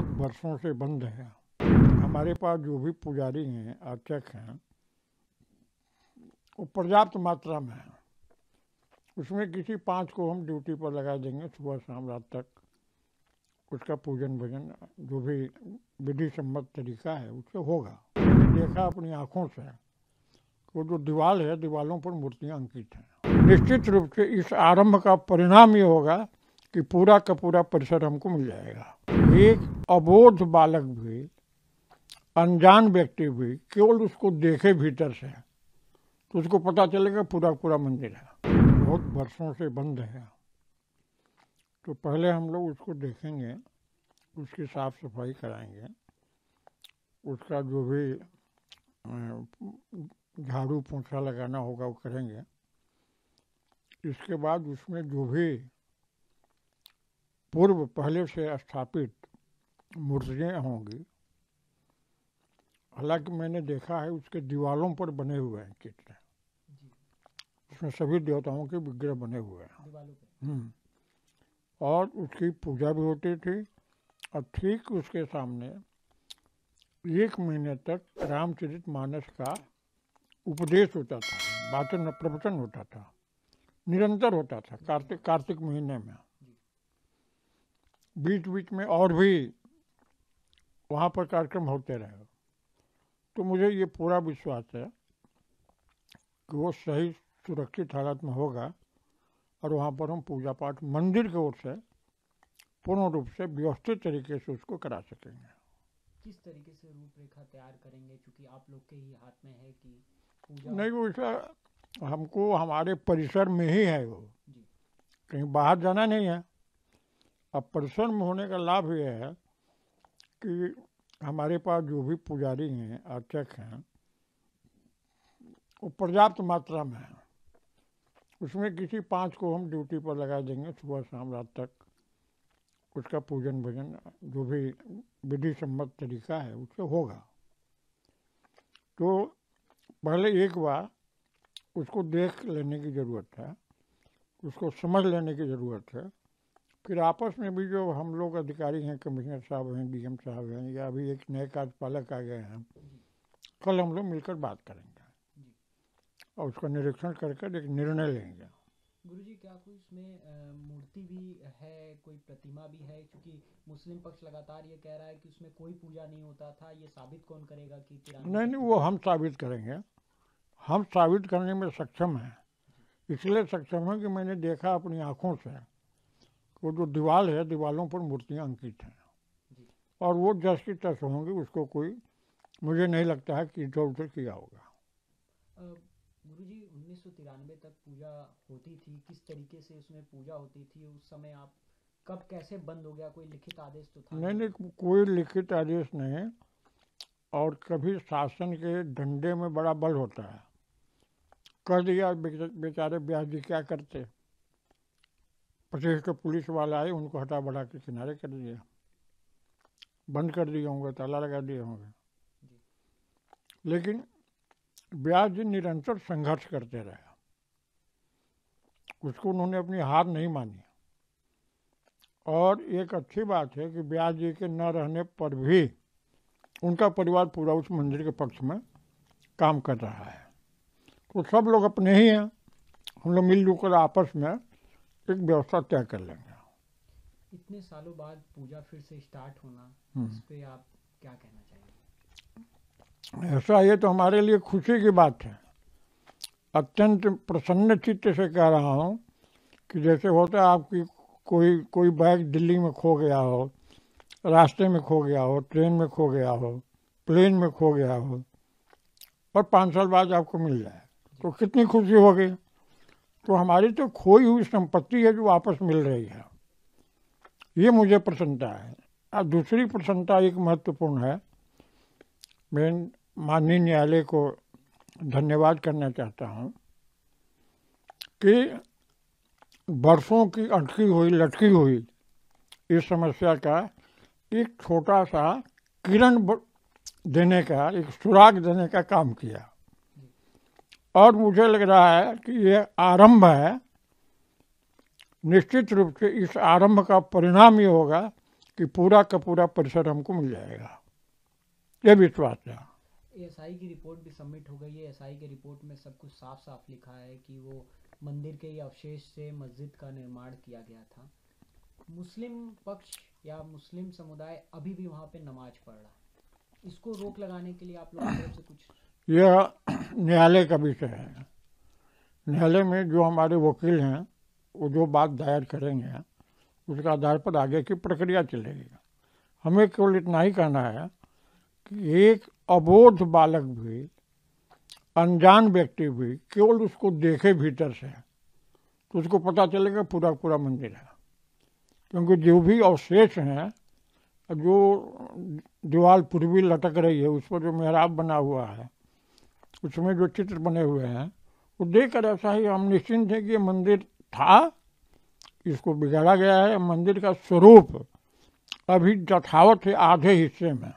बहुत वर्षों से बंद है। हमारे पास जो भी पुजारी हैं, अर्चक हैं, वो पर्याप्त मात्रा में है। उसमें किसी 5 को हम ड्यूटी पर लगा देंगे, सुबह शाम रात तक उसका पूजन भजन जो भी विधि सम्मत तरीका है उससे होगा। मैंने देखा अपनी आँखों से, वो जो दीवार है, दीवारों पर मूर्तियाँ अंकित हैं। निश्चित रूप से इस आरंभ का परिणाम ये होगा कि पूरा का पूरा परिसर हमको मिल जाएगा। एक अबोध बालक भी, अनजान व्यक्ति भी केवल उसको देखे भीतर से तो उसको पता चलेगा पूरा पूरा मंदिर है। बहुत वर्षों से बंद है, तो पहले हम लोग उसको देखेंगे, उसकी साफ सफाई कराएंगे, उसका जो भी झाड़ू पोंछा लगाना होगा वो करेंगे। इसके बाद उसमें जो भी पूर्व पहले से स्थापित मूर्तियाँ होंगी, हालांकि मैंने देखा है उसके दीवारों पर बने हुए हैं चित्र, उसमें सभी देवताओं के विग्रह बने हुए हैं। और उसकी पूजा भी होती थी और ठीक उसके सामने 1 महीने तक रामचरितमानस का उपदेश होता था, वाचन प्रवचन होता था, निरंतर होता था कार्तिक महीने में। बीच बीच में और भी वहाँ पर कार्यक्रम होते रहे। तो मुझे ये पूरा विश्वास है कि वो सही सुरक्षित हालत में होगा और वहाँ पर हम पूजा पाठ मंदिर की ओर से पूर्ण रूप से व्यवस्थित तरीके से उसको करा सकेंगे। किस तरीके से रूपरेखा तैयार करेंगे, क्योंकि आप लोग के ही हाथ में है कि पूजा? नहीं, वो ऐसा हमको हमारे परिसर में ही है, वो कहीं बाहर जाना नहीं है। अब परिसर में होने का लाभ ये है कि हमारे पास जो भी पुजारी हैं, अर्चक हैं, वो पर्याप्त मात्रा में है। उसमें किसी 5 को हम ड्यूटी पर लगा देंगे, सुबह शाम रात तक उसका पूजन भजन जो भी विधि सम्मत तरीका है उससे होगा। तो पहले एक बार उसको देख लेने की ज़रूरत है, उसको समझ लेने की ज़रूरत है। फिर आपस में भी जो हम लोग अधिकारी हैं, कमिश्नर साहब हैं, डीएम साहब हैं, या अभी एक नए कार्यपालक आ गए हैं, कल हम लोग मिलकर बात करेंगे और उसका निरीक्षण करके एक निर्णय लेंगे। गुरुजी, क्या कोई इसमें मूर्ति भी है, कोई प्रतिमा भी है? क्योंकि मुस्लिम पक्ष लगातार ये कह रहा है कि उसमें कोई पूजा नहीं होता था। ये साबित कौन करेगा कि नहीं, वो हम साबित करेंगे। हम साबित करने में सक्षम हैं, इसलिए सक्षम है कि मैंने देखा अपनी आँखों से, वो जो दीवार है, दीवारों पर मूर्तियाँ अंकित हैं और वो जस की तस होंगी। उसको कोई, मुझे नहीं लगता है कि इधर उधर किया होगा। गुरुजी, 1993 तक पूजा होती थी, किस तरीके से उसमें पूजा होती थी उस समय? आप कब कैसे बंद हो गया? कोई लिखित आदेश तो था? नहीं, कोई लिखित आदेश नहीं। और कभी शासन के डंडे में बड़ा बल होता है, कर दिया, बेचारे ब्यास जी क्या करते, 25 के पुलिस वाले आए, उनको हटा बढ़ा के किनारे कर दिया, बंद कर दिए होंगे, ताला लगा दिए होंगे। लेकिन ब्यास जी निरंतर संघर्ष करते रहे, उसको उन्होंने अपनी हार नहीं मानी। और एक अच्छी बात है कि ब्यास जी के न रहने पर भी उनका परिवार पूरा उस मंदिर के पक्ष में काम कर रहा है। तो सब लोग अपने ही हैं, हम लोग मिलजुल कर आपस में एक व्यवस्था तय कर लेंगे। इतने सालों बाद पूजा फिर से स्टार्ट होना, इस पे आप क्या कहना चाहेंगे? ऐसा ये तो हमारे लिए खुशी की बात है। अत्यंत प्रसन्न चित्त से कह रहा हूँ कि जैसे होता है आपकी कोई बैग दिल्ली में खो गया हो, रास्ते में खो गया हो, ट्रेन में खो गया हो, प्लेन में खो गया हो, और 5 साल बाद आपको मिल जाए तो कितनी खुशी होगी। तो हमारी तो खोई हुई संपत्ति है जो वापस मिल रही है, ये मुझे प्रसन्नता है। और दूसरी प्रसन्नता एक महत्वपूर्ण है, मैं माननीय न्यायालय को धन्यवाद करना चाहता हूँ कि वर्षों की अटकी हुई लटकी हुई इस समस्या का एक छोटा सा किरण देने का, एक सुराग देने का काम किया। और मुझे लग रहा है कि ये आरंभ है। निश्चित रूप से इस आरंभ का परिणाम ये होगा कि पूरा का पूरा परिसर हमको मिल जाएगा, ये विश्वास है। एएसआई की रिपोर्ट भी सबमिट हो गई है। एएसआई की रिपोर्ट में सब कुछ साफ साफ लिखा है कि वो मंदिर के ही अवशेष से मस्जिद का निर्माण किया गया था। मुस्लिम पक्ष या मुस्लिम समुदाय अभी भी वहाँ पे नमाज पढ़ रहा है। इसको रोक लगाने के लिए आप लोगों की तरफ से कुछ? यह न्यायालय का विषय है। न्यायालय में जो हमारे वकील हैं वो जो बात दायर करेंगे उसके आधार पर आगे की प्रक्रिया चलेगी। हमें केवल इतना ही कहना है कि एक अबोध बालक भी, अनजान व्यक्ति भी केवल उसको देखे भीतर से तो उसको पता चलेगा पूरा पूरा मंदिर है। क्योंकि जो भी अवशेष हैं, जो दीवार पूर्वी लटक रही है उस पर जो मेहराब बना हुआ है, उसमें जो चित्र बने हुए हैं, वो देखकर ऐसा ही हम निश्चिंत हैं कि ये मंदिर था, इसको बिगाड़ा गया है। मंदिर का स्वरूप अभी यथावत है आधे हिस्से में,